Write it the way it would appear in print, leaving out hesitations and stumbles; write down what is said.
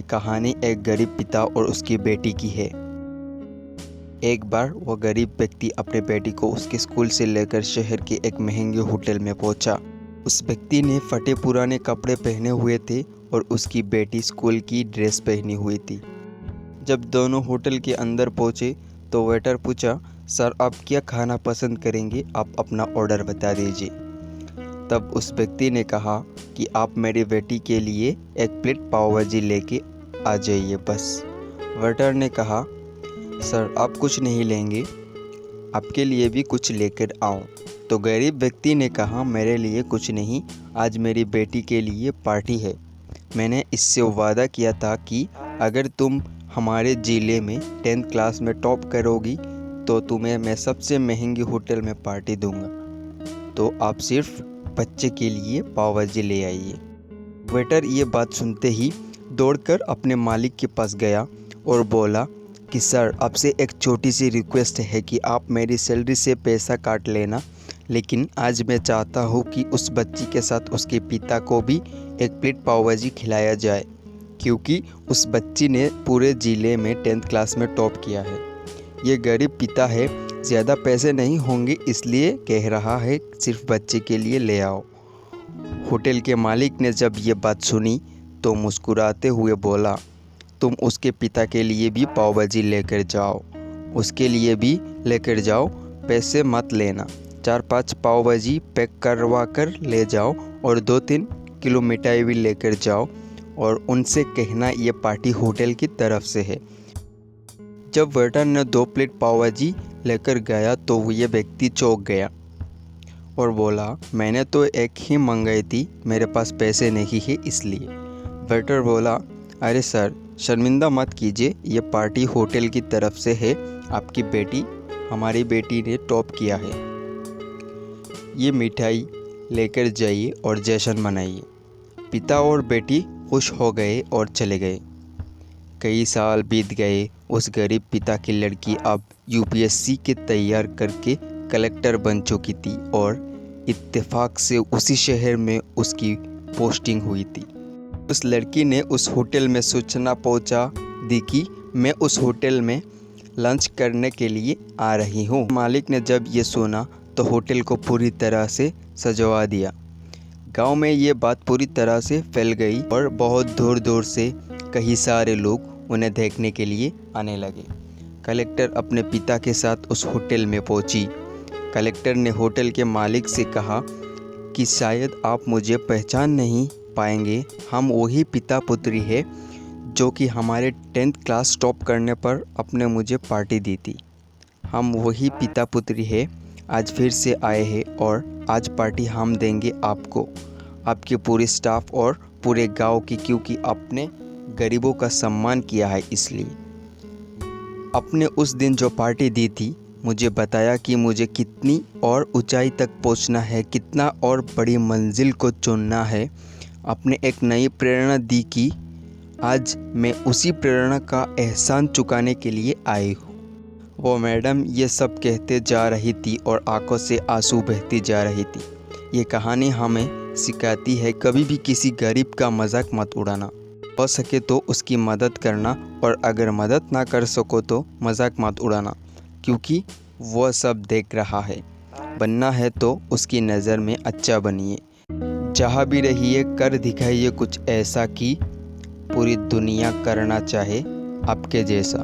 कहानी एक गरीब पिता और उसकी बेटी की है। एक बार वह गरीब व्यक्ति अपने बेटी को उसके स्कूल से लेकर शहर के एक महंगे होटल में पहुंचा। उस व्यक्ति ने फटे पुराने कपड़े पहने हुए थे और उसकी बेटी स्कूल की ड्रेस पहनी हुई थी। जब दोनों होटल के अंदर पहुंचे तो वेटर पूछा, सर आप क्या खाना पसंद करेंगे, आप अपना ऑर्डर बता दीजिए। तब उस व्यक्ति ने कहा कि आप मेरी बेटी के लिए एक प्लेट पाव भाजी लेके आ जाइए बस। वेटर ने कहा, सर आप कुछ नहीं लेंगे, आपके लिए भी कुछ लेकर आओ। तो गरीब व्यक्ति ने कहा, मेरे लिए कुछ नहीं, आज मेरी बेटी के लिए पार्टी है। मैंने इससे वादा किया था कि अगर तुम हमारे ज़िले में 10th क्लास में टॉप करोगी तो तुम्हें मैं सबसे महंगी होटल में पार्टी दूंगा, तो आप सिर्फ बच्चे के लिए पाव भाजी ले आइए। वेटर ये बात सुनते ही दौड़कर अपने मालिक के पास गया और बोला कि सर आपसे एक छोटी सी रिक्वेस्ट है कि आप मेरी सैलरी से पैसा काट लेना, लेकिन आज मैं चाहता हूँ कि उस बच्ची के साथ उसके पिता को भी एक प्लेट पाव भाजी खिलाया जाए, क्योंकि उस बच्ची ने पूरे ज़िले में 10th क्लास में टॉप किया है। ये गरीब पिता है, ज़्यादा पैसे नहीं होंगे इसलिए कह रहा है, सिर्फ बच्चे के लिए ले आओ। होटल के मालिक ने जब ये बात सुनी तो मुस्कुराते हुए बोला, तुम उसके पिता के लिए भी पाव भाजी लेकर जाओ, उसके लिए भी लेकर जाओ, पैसे मत लेना। 4-5 पाव भाजी पैक करवा कर ले जाओ और 2-3 किलो मिठाई भी लेकर जाओ और उनसे कहना ये पार्टी होटल की तरफ से है। जब वेटर ने 2 प्लेट पाव भाजी लेकर गया तो ये व्यक्ति चौंक गया और बोला, मैंने तो एक ही मंगाई थी, मेरे पास पैसे नहीं है इसलिए। वेटर बोला, अरे सर शर्मिंदा मत कीजिए, ये पार्टी होटल की तरफ से है, आपकी बेटी, हमारी बेटी ने टॉप किया है, ये मिठाई लेकर जाइए और जश्न मनाइए। पिता और बेटी खुश हो गए और चले गए। कई साल बीत गए। उस गरीब पिता की लड़की अब यूपीएससी के तैयार करके कलेक्टर बन चुकी थी और इत्तेफाक से उसी शहर में उसकी पोस्टिंग हुई थी। उस लड़की ने उस होटल में सूचना पहुंचा दी कि मैं उस होटल में लंच करने के लिए आ रही हूं। मालिक ने जब ये सुना तो होटल को पूरी तरह से सजवा दिया। गांव में ये बात पूरी तरह से फैल गई और बहुत दूर दूर से कई सारे लोग उन्हें देखने के लिए आने लगे। कलेक्टर अपने पिता के साथ उस होटल में पहुंची। कलेक्टर ने होटल के मालिक से कहा कि शायद आप मुझे पहचान नहीं पाएंगे, हम वही पिता पुत्री है जो कि हमारे 10th क्लास टॉप करने पर आपने मुझे पार्टी दी थी। हम वही पिता पुत्री है, आज फिर से आए हैं और आज पार्टी हम देंगे आपको, आपके पूरे स्टाफ और पूरे गांव की, क्योंकि आपने गरीबों का सम्मान किया है। इसलिए आपने उस दिन जो पार्टी दी थी, मुझे बताया कि मुझे कितनी और ऊंचाई तक पहुंचना है, कितना और बड़ी मंजिल को चुनना है। आपने एक नई प्रेरणा दी कि आज मैं उसी प्रेरणा का एहसान चुकाने के लिए आई हूँ। वो मैडम ये सब कहते जा रही थी और आंखों से आंसू बहती जा रही थी। ये कहानी हमें सिखाती है, कभी भी किसी गरीब का मजाक मत उड़ाना, हो सके तो उसकी मदद करना, और अगर मदद ना कर सको तो मजाक मत उड़ाना, क्योंकि वह सब देख रहा है। बनना है तो उसकी नज़र में अच्छा बनिए। जहाँ भी रहिए कर दिखाइए कुछ ऐसा कि पूरी दुनिया करना चाहे आपके जैसा।